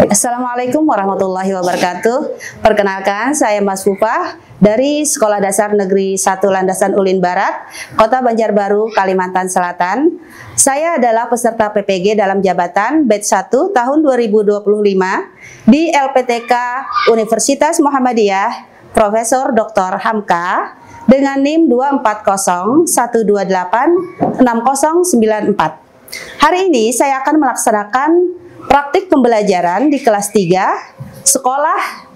Assalamualaikum warahmatullahi wabarakatuh. Perkenalkan, saya Mas Fufah dari Sekolah Dasar Negeri 1 Landasan Ulin Barat, Kota Banjarbaru, Kalimantan Selatan. Saya adalah peserta PPG dalam jabatan batch 1 tahun 2025 di LPTK Universitas Muhammadiyah Profesor Dr. Hamka dengan NIM 24012860094. Hari ini saya akan melaksanakan praktik pembelajaran di kelas 3 Sekolah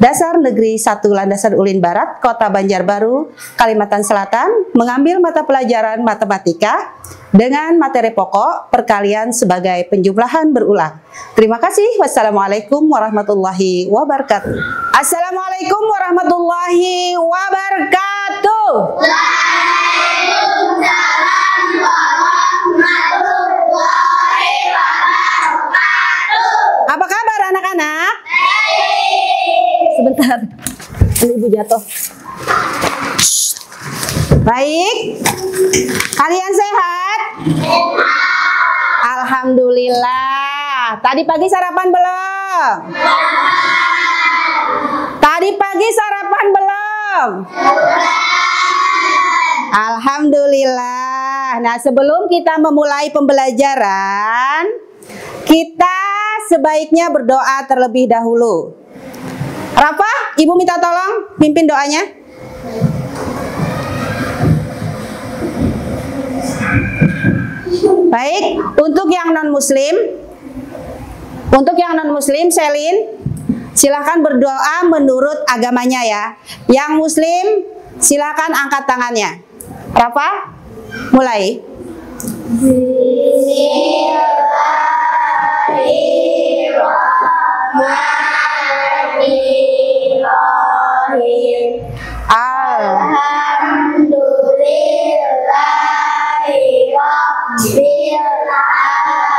Dasar Negeri 1 Landasan Ulin Barat, Kota Banjarbaru, Kalimantan Selatan, mengambil mata pelajaran matematika dengan materi pokok perkalian sebagai penjumlahan berulang. Terima kasih. Wassalamualaikum warahmatullahi wabarakatuh. Assalamualaikum warahmatullahi wabarakatuh. Waalaikumsalam warahmatullahi wabarakatuh. Apa kabar anak-anak? Sebentar, ibu jatuh. Baik, kalian sehat? Alhamdulillah. Tadi pagi sarapan belum? Tadi pagi sarapan belum? Alhamdulillah. Nah, sebelum kita memulai pembelajaran, kita sebaiknya berdoa terlebih dahulu. Rafa, ibu minta tolong pimpin doanya. Baik, untuk yang non-muslim, Selin, silahkan berdoa menurut agamanya ya. Yang muslim, silahkan angkat tangannya. Rafa, mulai. Bismillahirrahmanirrahim. Alhamdulillahi rabbil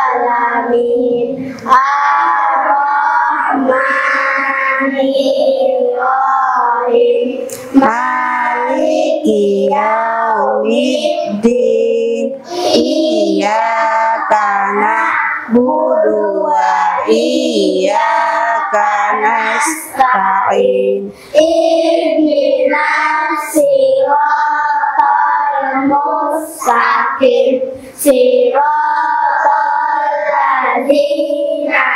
alamin. Ar-Rahmanir-Rahim. Maliki yaumiddin. Iyyaka na'budu wa iyyaka nasta'in. Ihdinas siratal mustaqim. Siratal ladzina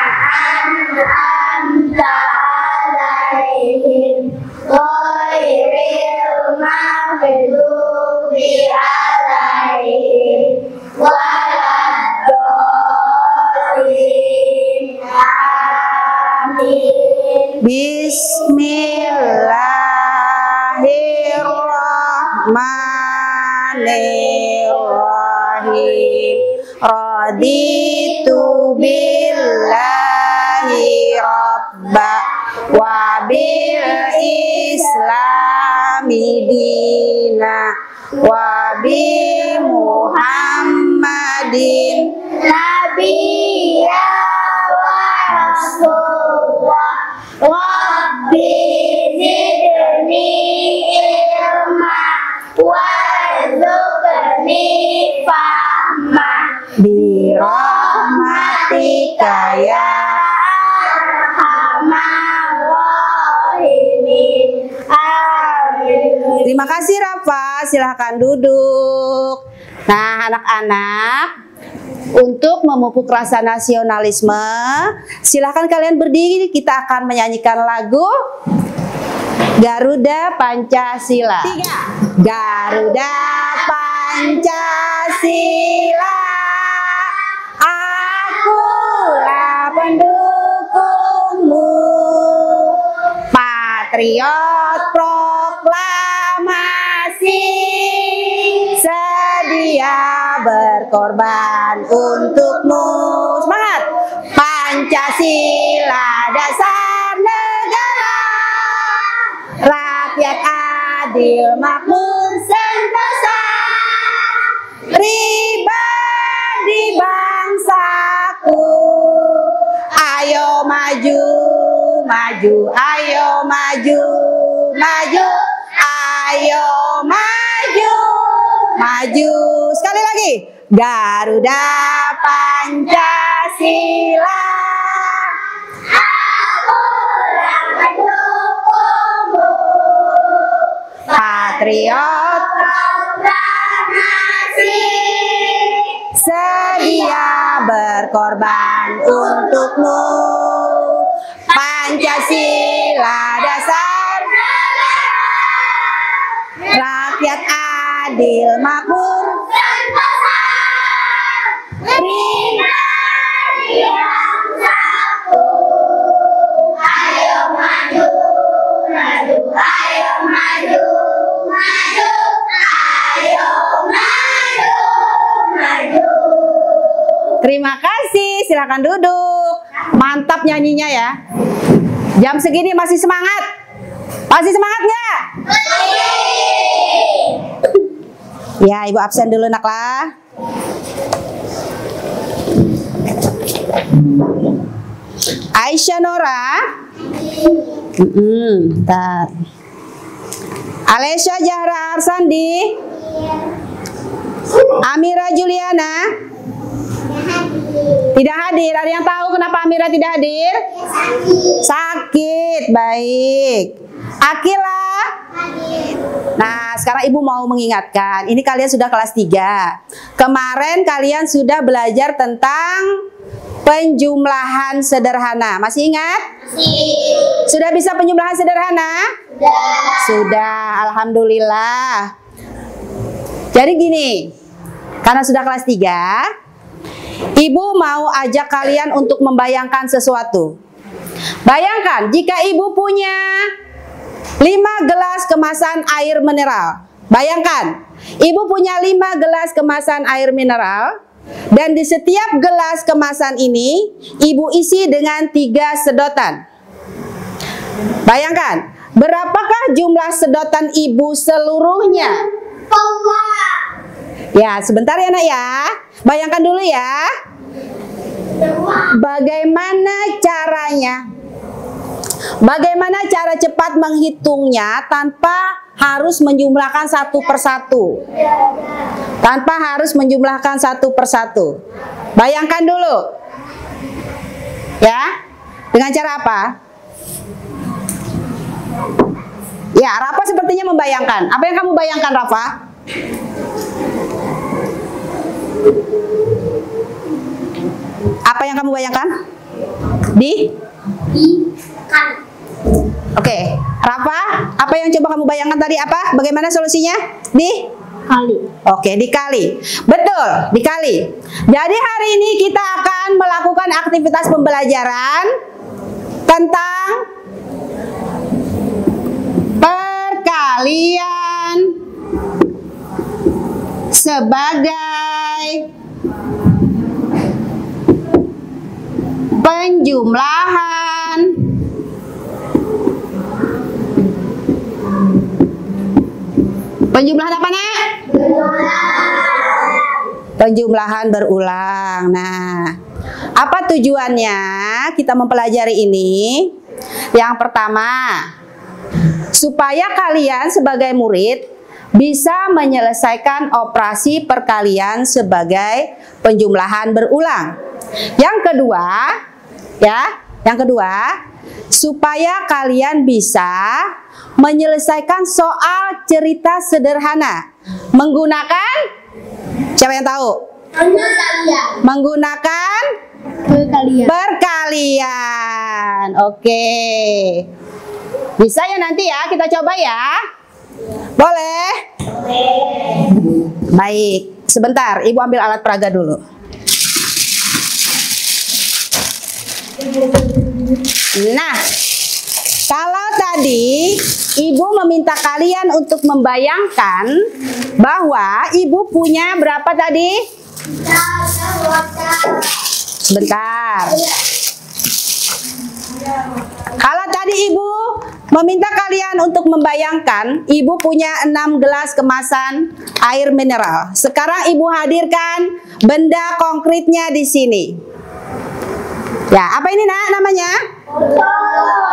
an'amta 'alaihim ghairil maghdubi 'alaihim waladdallin. Amin. Bismillahirrahmanirrahim. Raditu billahi rabba wa bil islami dina wa bi Muhammadin Nabiyya wa Rasulullah. Rabbi zidni ilma warzuqni fahma birahmatika ya. arhamar rahimin. Amin. Terima kasih Rafa, silahkan duduk. Nah anak-anak, untuk memupuk rasa nasionalisme, silahkan kalian berdiri. Kita akan menyanyikan lagu Garuda Pancasila. 3. Garuda Pancasila, akulah pendukungmu. Patriot proklamasi, sedia berkorban untukmu. Semangat! Pancasila dasar negara, rakyat adil makmur sentosa, pribadi bangsaku. Ayo maju, maju, ayo maju, maju, ayo maju, maju. Sekali lagi. Garuda Pancasila, patriot, sedia berkorban untukmu. Pancasila dasar rakyat adil makmur, terima kasih, silakan duduk. Mantap nyanyinya ya. Jam segini masih semangat? Masih semangat nggak? Ya, Ibu absen dulu nak lah. Aisyah Nora. Bentar. Alesya Jahra Arsandi. Amira Juliana. Tidak hadir. Ada yang tahu kenapa Amira tidak hadir? Sakit. Baik. Akila. Nah, sekarang Ibu mau mengingatkan. Ini kalian sudah kelas 3. Kemarin kalian sudah belajar tentang penjumlahan sederhana. Masih ingat? Sudah bisa penjumlahan sederhana? Sudah. Alhamdulillah. Jadi gini. Karena sudah kelas 3, Ibu mau ajak kalian untuk membayangkan sesuatu. Bayangkan jika Ibu punya 5 gelas kemasan air mineral. Bayangkan, Ibu punya 5 gelas kemasan air mineral, dan di setiap gelas kemasan ini Ibu isi dengan 3 sedotan. Bayangkan, berapakah jumlah sedotan Ibu seluruhnya? Ya, sebentar ya nak ya. Bayangkan dulu ya. Bagaimana caranya? Bagaimana cara cepat menghitungnya tanpa harus menjumlahkan satu persatu? Tanpa harus menjumlahkan satu persatu. Bayangkan dulu. Ya. Dengan cara apa? Ya, Rafa sepertinya membayangkan. Apa yang kamu bayangkan, Rafa? Apa yang kamu bayangkan? Oke, Rafa, apa yang coba kamu bayangkan tadi apa? Bagaimana solusinya? Kali. Oke, dikali. Betul, dikali. Jadi hari ini kita akan melakukan aktivitas pembelajaran tentang perkalian sebagai penjumlahan apa nak? Penjumlahan berulang. Nah, apa tujuannya kita mempelajari ini? Yang pertama, supaya kalian sebagai murid bisa menyelesaikan operasi perkalian sebagai penjumlahan berulang. Yang kedua, supaya kalian bisa menyelesaikan soal cerita sederhana menggunakan, siapa yang tahu? Menggunakan perkalian. Oke. Bisa ya nanti ya, kita coba ya. Boleh? Baik, sebentar, Ibu ambil alat peraga dulu. Nah, kalau tadi Ibu meminta kalian untuk membayangkan bahwa Ibu punya berapa tadi? Sebentar. Kalau tadi Ibu meminta kalian untuk membayangkan Ibu punya 6 gelas kemasan air mineral. Sekarang Ibu hadirkan benda konkretnya di sini. Ya, apa ini nak namanya?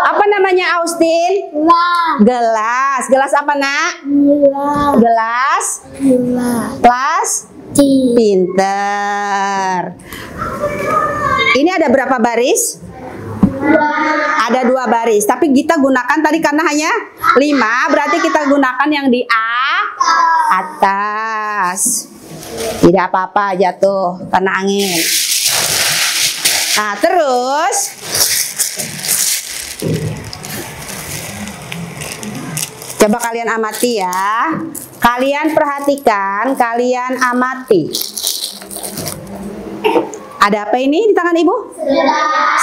Apa namanya Austin? Gelas. Gelas apa nak? Gelas. Pinter. Ini ada berapa baris? Ada 2 baris, tapi kita gunakan tadi karena hanya 5, berarti kita gunakan yang di atas. Tidak apa-apa jatuh karena angin. Nah, terus coba kalian amati ya. Kalian perhatikan, kalian amati. Ada apa ini di tangan ibu?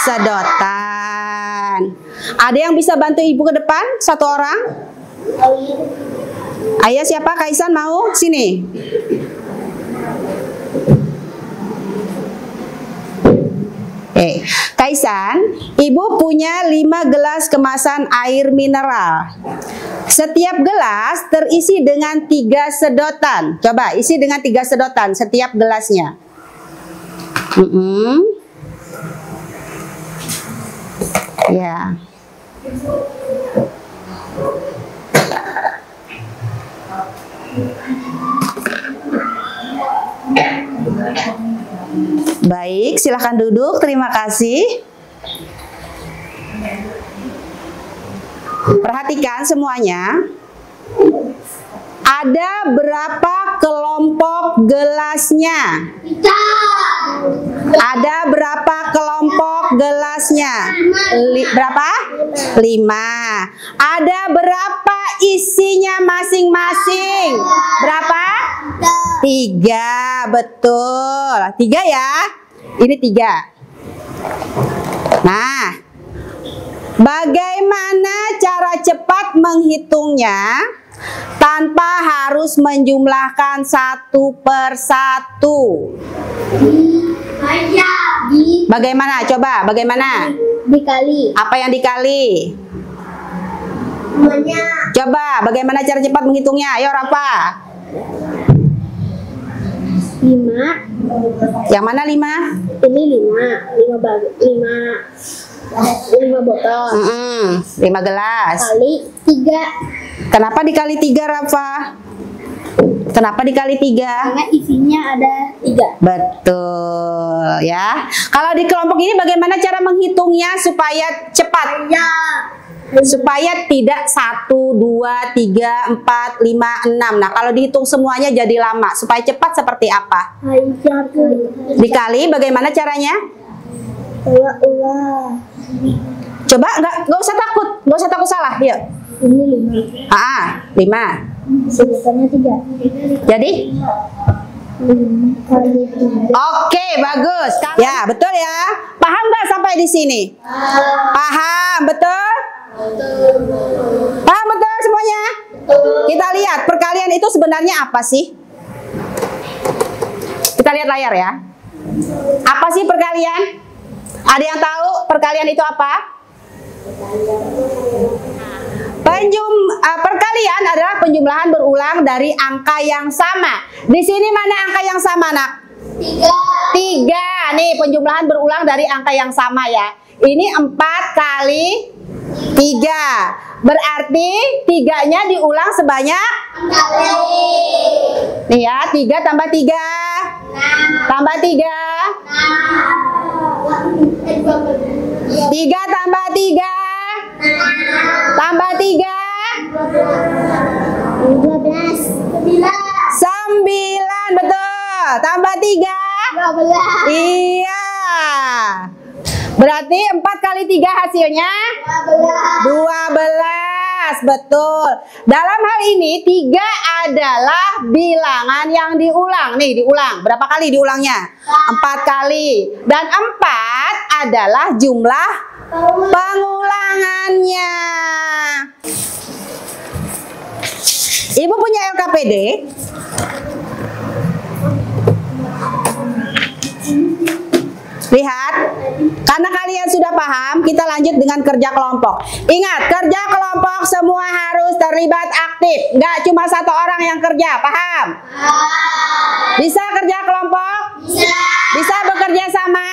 Sedotan. Ada yang bisa bantu ibu ke depan? 1 orang? Ayo siapa? Kaisan mau? Sini. Kaisan, ibu punya 5 gelas kemasan air mineral. Setiap gelas terisi dengan 3 sedotan. Coba isi dengan 3 sedotan setiap gelasnya. Ya. Baik, silahkan duduk. Terima kasih. Perhatikan semuanya. Ada berapa kelompok gelasnya? Ada berapa kelompok gelasnya? Berapa? 5. Ada berapa isinya masing-masing? Berapa? 3. Betul. 3 ya. Ini 3. Nah, bagaimana cara cepat menghitungnya tanpa harus menjumlahkan 1 per 1? Bagaimana? Coba, bagaimana? Dikali. Apa yang dikali? Coba, bagaimana cara cepat menghitungnya? Ayo, Rafa. 5. Yang mana 5? Ini 5 botol. 5 gelas. Kali 3. Kenapa dikali 3, Rafa? Kenapa dikali 3? Karena isinya ada 3. Betul ya. Kalau di kelompok ini bagaimana cara menghitungnya supaya cepat? Supaya tidak 1, 2, 3, 4, 5, 6. Nah, kalau dihitung semuanya jadi lama. Supaya cepat seperti apa? Dikali bagaimana caranya? Coba nggak usah takut, nggak usah takut salah. Yuk. Ini 5. 5. Sebutannya 3. Jadi? 5 kali 3. Oke, bagus. Ya, betul ya. Paham nggak sampai di sini? Paham, betul? Paham betul semuanya? Kita lihat perkalian itu sebenarnya apa sih? Kita lihat layar ya. Apa sih perkalian? Ada yang tahu perkalian itu apa? Perkalian adalah penjumlahan berulang dari angka yang sama. Di sini mana angka yang sama, Nak? 3. Nih, penjumlahan berulang dari angka yang sama ya. Ini 4 kali 3. Berarti 3-nya diulang sebanyak? Nih ya, 3 tambah 3. Tambah 3. 3 tambah 3. Tambah 3. 12. 9. Betul. Tambah 3. 12. Iya. Berarti 4 kali 3 hasilnya? 12. Betul. Dalam hal ini 3 adalah bilangan yang diulang. Nih diulang. Berapa kali diulangnya? 4 kali. Dan 4 adalah jumlah pengulangannya. Ibu punya LKPD? Lihat, karena kalian sudah paham, kita lanjut dengan kerja kelompok. Ingat, kerja kelompok semua harus terlibat aktif. Nggak cuma 1 orang yang kerja, paham? Bisa kerja kelompok? Bisa bekerja sama?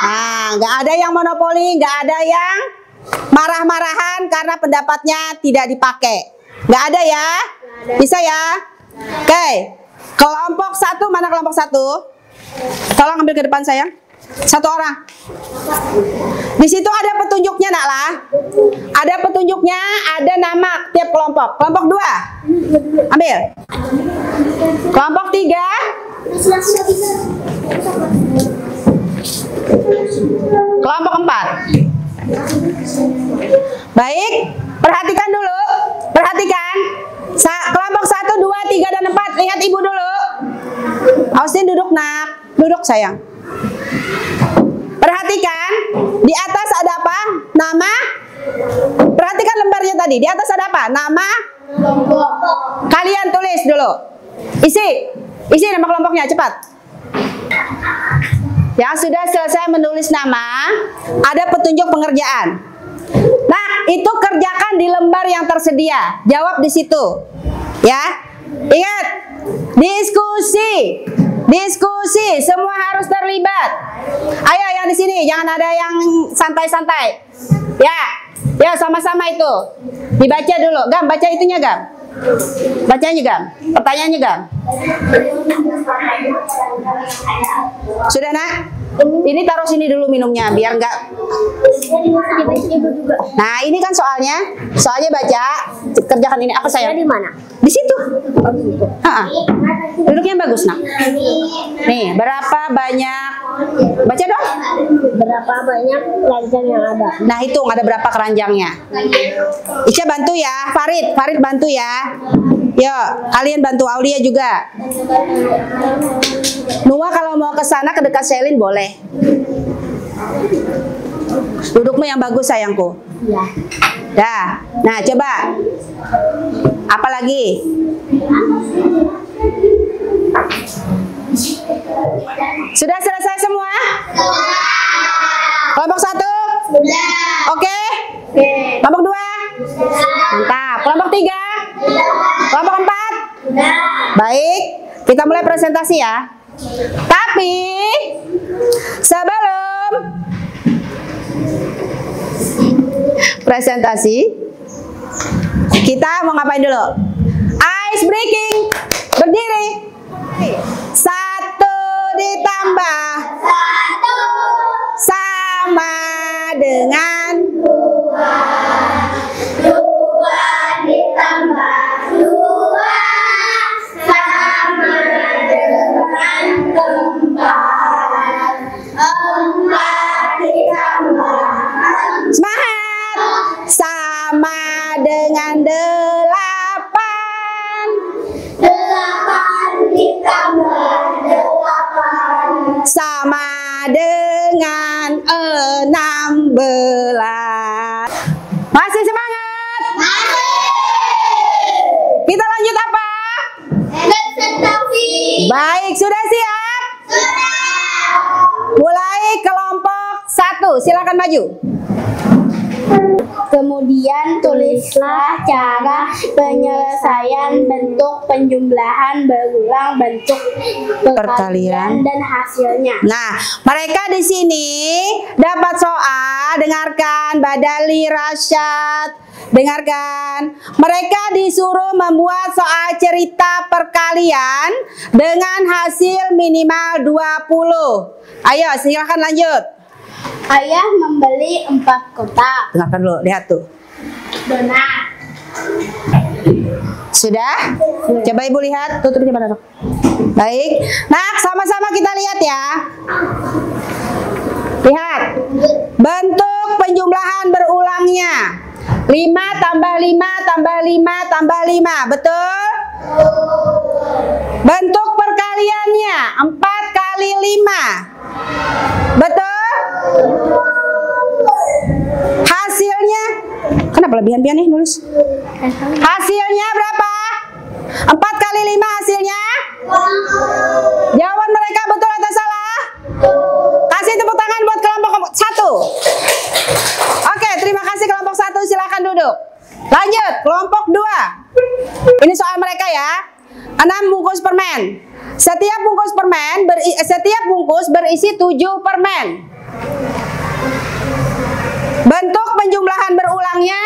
Nah, nggak ada yang monopoli, nggak ada yang marah-marahan karena pendapatnya tidak dipakai. Nggak ada ya? Bisa ya? Oke, kelompok 1, mana kelompok 1? Tolong ambil ke depan sayang. Satu orang. Di situ ada petunjuknya nak lah. Ada petunjuknya, ada nama tiap kelompok. Kelompok 2. Ambil. Kelompok 3. Kelompok 4. Baik, perhatikan dulu. Perhatikan. Kelompok 1, 2, 3, dan 4. Lihat ibu dulu. Austin duduk nak. Duduk sayang. Perhatikan. Di atas ada apa? Nama. Perhatikan lembarnya tadi. Di atas ada apa? Nama. Kalian tulis dulu. Isi nama kelompoknya cepat. Yang sudah selesai menulis nama, ada petunjuk pengerjaan. Nah, itu kerjakan di lembar yang tersedia. Jawab di situ. Ya. Ingat, diskusi. Diskusi, semua harus terlibat. Ayo yang di sini, jangan ada yang santai-santai. Ya, sama-sama itu. Dibaca dulu. Gam, baca itunya Gam. Bacanya Gam. Pertanyaannya Gam. Sudah nak? Ini taruh sini dulu minumnya biar enggak. Nah ini kan soalnya baca. Kerjakan ini apa sayang? Di mana? Di situ. Duduknya bagus nak. Nih berapa banyak? Baca dong. Berapa banyak keranjang yang ada? Nah hitung ada berapa keranjangnya. Ica bantu ya. Farid bantu ya. Yuk kalian bantu Aulia juga. Noah kalau mau ke sana ke dekat Selin boleh. Dudukmu yang bagus sayangku. Iya. Dah. Nah coba. Apa lagi? Sudah selesai semua? Kelompok 1? Sudah. Oke? Kelompok 2? Mantap. Kelompok 3? Kelompok 4? Baik. Kita mulai presentasi ya. Tapi sebelum presentasi kita mau ngapain dulu? Ice breaking. Berdiri. 1 ditambah 1 sama dengan 2 ditambah 2 sama dengan 4 ditambah semangat sama dengan 8 ditambah 8 sama dengan 16. Masih semangat? Masih. Kita lanjut apa? Presentasi. Baik, sudah siap? Sudah. Mulai kelompok 1, silakan maju. Kemudian tulislah cara penyelesaian bentuk penjumlahan berulang bentuk perkalian dan hasilnya. Nah, mereka di sini dapat soal. Dengarkan, Badali, Rasyad. Dengarkan. Mereka disuruh membuat soal cerita perkalian dengan hasil minimal 20. Ayo, silakan lanjut. Ayah membeli 4 kotak Dengarkan dulu, lihat tuh. donat. Sudah? Coba ibu lihat, tutupnya pada dok. Baik. Nah, sama-sama kita lihat ya. Lihat. Bentuk penjumlahan berulangnya. 5 tambah 5 tambah 5 tambah 5. Betul? Bentuk perkaliannya 4 kali 5. Betul? Hasilnya, kenapa lebihan-lebihan nih nulis? Hasilnya berapa? 4 kali 5 hasilnya? Jawaban mereka betul atau salah? Kasih tepuk tangan buat kelompok 1. Oke, terima kasih kelompok 1, silakan duduk. Lanjut, kelompok 2. Ini soal mereka ya. 6 bungkus permen. Setiap bungkus berisi 7 permen. Bentuk penjumlahan berulangnya,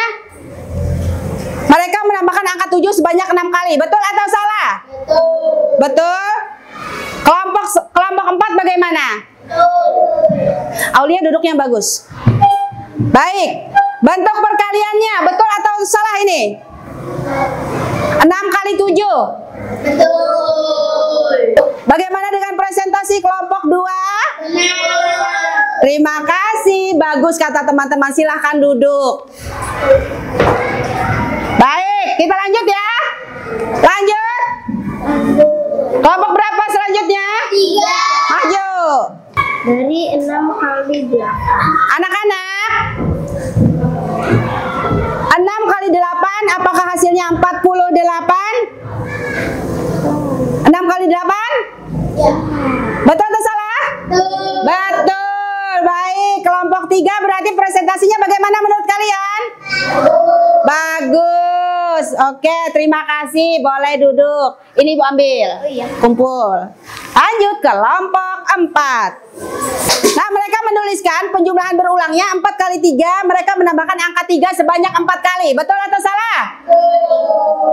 mereka menambahkan angka 7 sebanyak 6 kali. Betul atau salah? Betul. Betul. Kelompok 4 bagaimana? Aulia duduknya yang bagus. Baik. Bentuk perkaliannya betul atau salah ini? 6 kali 7. Betul. Bagaimana dengan presentasi kelompok 2? Benar. Terima kasih. Bagus kata teman-teman. Silahkan duduk. Baik, kita lanjut ya. Lanjut. Kelompok berapa selanjutnya? 3. Maju. Dari 6 kali 8. Anak-anak, 6 kali 8, apakah hasilnya 48? 6 kali 8? Ya. Betul atau salah? Betul. Betul. Baik, kelompok 3 berarti presentasinya bagaimana menurut kalian? Bagus. Oke, terima kasih. Boleh duduk. Ini Ibu ambil. Oh iya. Kumpul. Lanjut ke kelompok 4. Nah, mereka menuliskan penjumlahan berulangnya 4 kali 3. Mereka menambahkan angka 3 sebanyak 4 kali. Betul atau salah?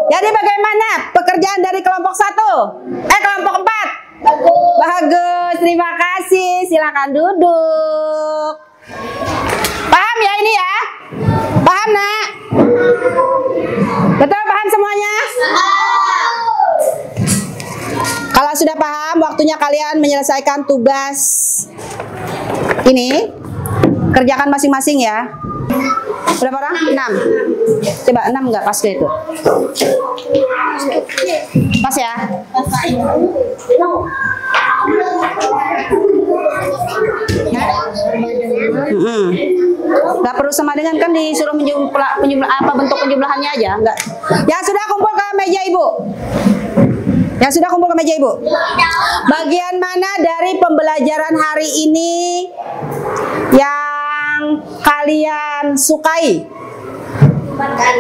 Jadi bagaimana pekerjaan dari kelompok 1? Kelompok 4? Bagus, terima kasih. Silakan duduk. Paham ya ini ya? Paham, Nak? Betul, paham semuanya? Kalau sudah paham, waktunya kalian menyelesaikan tugas ini. Kerjakan masing-masing ya. Berapa orang? 6. Coba 6 enggak pas deh itu. Pas ya? Nggak perlu sama dengan kan disuruh penjumlah apa bentuk penjumlahannya aja, enggak. Yang sudah kumpul ke meja Ibu. Yang sudah kumpul ke meja Ibu. Bagian mana dari pembelajaran hari ini yang kalian sukai?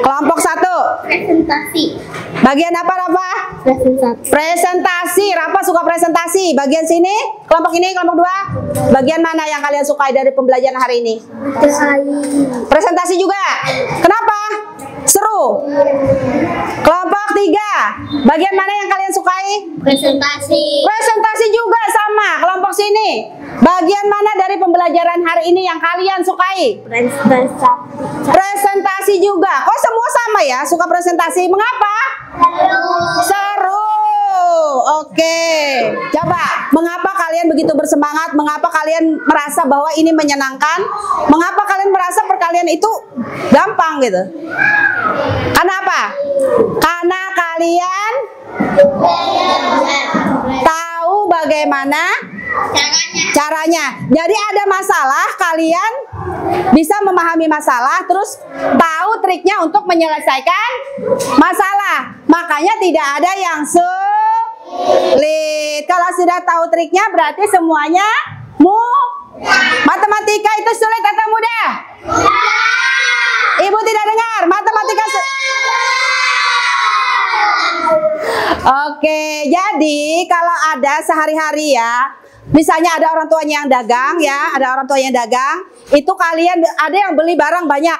Kelompok 1. Presentasi. Bagian apa, Rafa? Presentasi. Presentasi. Rafa suka presentasi. Bagian sini, kelompok ini, kelompok 2. Bagian mana yang kalian sukai dari pembelajaran hari ini? Presentasi juga. Kenapa? Seru. Kelompok 3. Bagian mana yang kalian sukai? Presentasi. Presentasi juga sama. Kelompok sini. Bagian mana dari pembelajaran hari ini yang kalian sukai? Presentasi juga. Kok semua sama ya? Suka presentasi. Mengapa? Seru. Oke. Coba, mengapa kalian begitu bersemangat? Mengapa kalian merasa bahwa ini menyenangkan? Mengapa kalian merasa perkalian itu gampang gitu? Karena apa? Karena kalian tahu bagaimana caranya. Jadi ada masalah, kalian bisa memahami masalah, terus tahu triknya untuk menyelesaikan masalah. Makanya tidak ada yang sulit. Kalau sudah tahu triknya berarti semuanya Matematika itu sulit atau mudah? Ibu tidak dengar. Matematika Oke, jadi kalau ada sehari-hari ya, misalnya ada orang tuanya yang dagang ya, ada orang tua yang dagang, itu kalian ada yang beli barang banyak.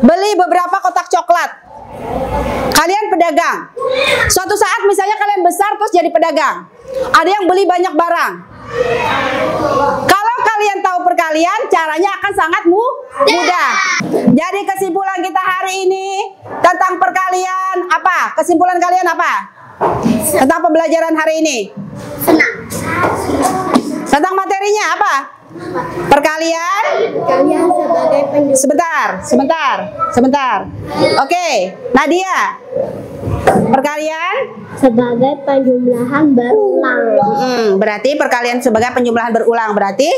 Beli beberapa kotak coklat. Kalian pedagang. Suatu saat misalnya kalian besar terus jadi pedagang. Ada yang beli banyak barang. Kalau kalian tahu perkalian, caranya akan sangat mudah. Jadi kesimpulan kita hari ini tentang perkalian apa? Kesimpulan kalian apa? Tentang pembelajaran hari ini? Senang. Tentang materinya apa? Perkalian? Kalian sebagai penjumlah. Sebentar. Oke, Nadia. Perkalian? Sebagai penjumlahan berulang. Berarti perkalian sebagai penjumlahan berulang. Berarti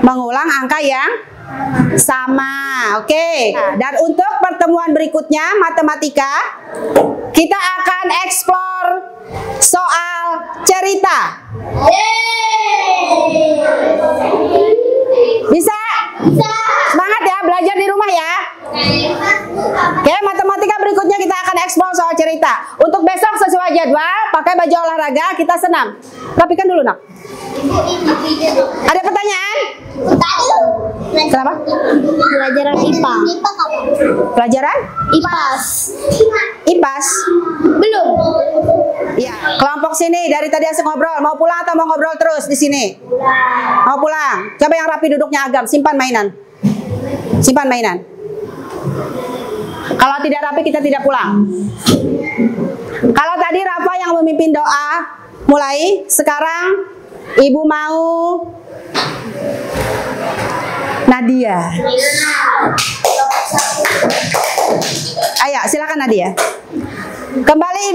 mengulang angka yang sama. Oke. Dan untuk pertemuan berikutnya matematika, kita akan eksplor soal cerita. Bisa? Semangat ya, belajar di rumah ya. Oke, matematika berikutnya kita akan eksplor soal cerita. Untuk besok sesuai jadwal, pakai baju olahraga, kita senam. Rapikan dulu, Nak. Ada pertanyaan? Kenapa? Pelajaran IPA. Pelajaran? IPAS. IPAS? Belum. Iya, kelompok sini dari tadi asik ngobrol. Mau pulang atau mau ngobrol terus di sini? Mau pulang. Coba yang rapi duduknya agam. Simpan mainan. Simpan mainan. Kalau tidak rapi kita tidak pulang. Kalau tadi Rafa yang memimpin doa, mulai. Sekarang Ibu mau Nadia. Ayo, silakan Nadia. Kembali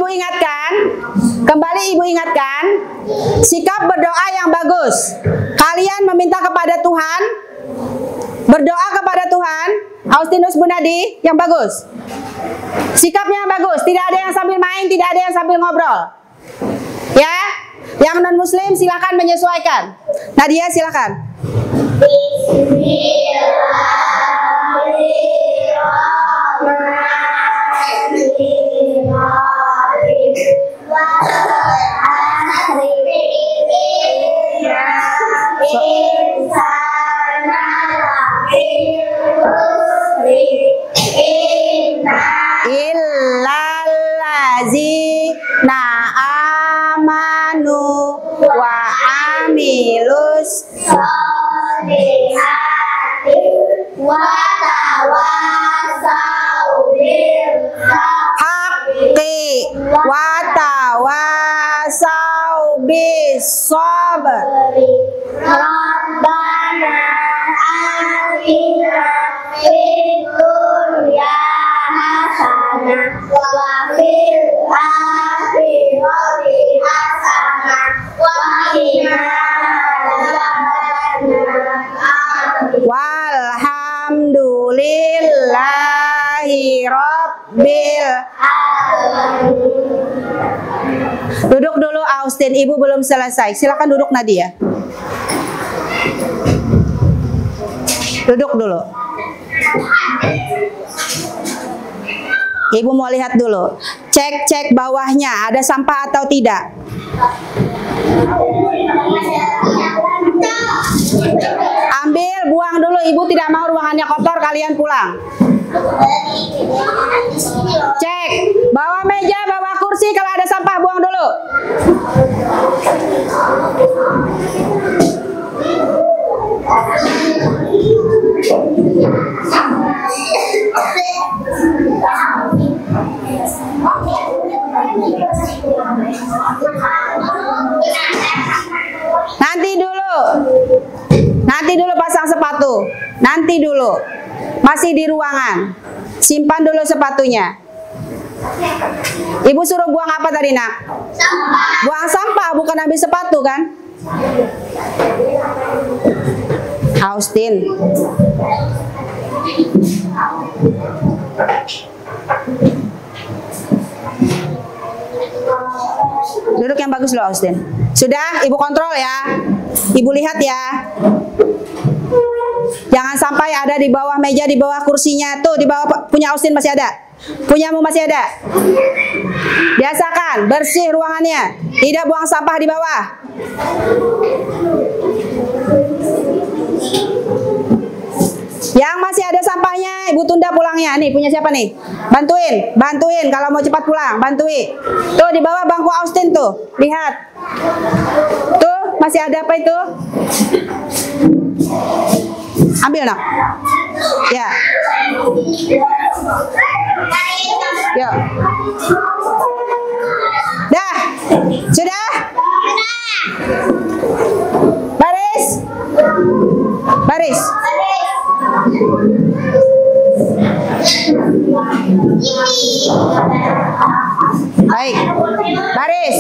Ibu ingatkan, sikap berdoa yang bagus. Kalian meminta kepada Tuhan, berdoa kepada Tuhan. Austinus Bunadi yang bagus. Sikapnya yang bagus, tidak ada yang sambil main, tidak ada yang sambil ngobrol. Ya, yang non muslim silakan menyesuaikan. Nadia silakan. Illallazina amanu wa amilus solihati wa tawasau bil haqqi wa tawasau bis sabr. Rabbana atina fid dunya hasanah wa fil akhirati hasanah wa qina adzabannar. Walhamdulillahi rabbil alamin. Duduk dulu Austin, Ibu belum selesai. Silakan duduk Nadia. Duduk dulu. Ibu mau lihat dulu. Cek bawahnya ada sampah atau tidak. Ambil, buang dulu. Ibu tidak mau ruangannya kotor, kalian pulang. Cek bawah meja, bawah kursi, kalau ada sampah buang dulu. Nanti dulu pasang sepatu. Nanti dulu. Masih di ruangan. Simpan dulu sepatunya. Ibu suruh buang apa tadi, Nak? Sampah. Buang sampah, bukan ambil sepatu kan? Austin. Duduk yang bagus loh, Austin. Sudah, Ibu kontrol ya. Ibu lihat ya. Jangan sampai ada di bawah meja, di bawah kursinya. Tuh, di bawah punya Austin masih ada. Punyamu masih ada. Biasakan bersih ruangannya. Tidak buang sampah di bawah. Yang masih ada sampahnya, Ibu tunda pulangnya. Nih, punya siapa nih? Bantuin kalau mau cepat pulang, bantuin. Tuh di bawah bangku Austin tuh, lihat. Tuh, masih ada apa itu? Ambil, Nak. Ya. Yuk. Dah. Sudah? Baris. Baik. Baris.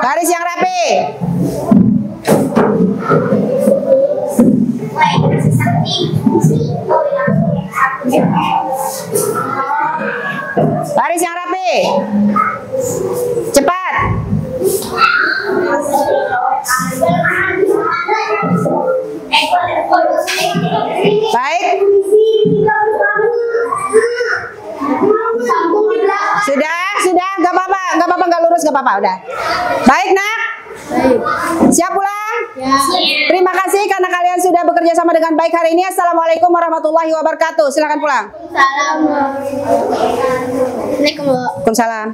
Baris yang rapi. Baris yang rapi. Cepat. Baik. Sudah, nggak apa-apa, nggak lurus, nggak apa-apa, udah. Baik, Nak. Siap pulang? Terima kasih karena kalian sudah bekerja sama dengan baik hari ini. Assalamualaikum warahmatullahi wabarakatuh. Silakan pulang. Assalamualaikum. Waalaikumsalam.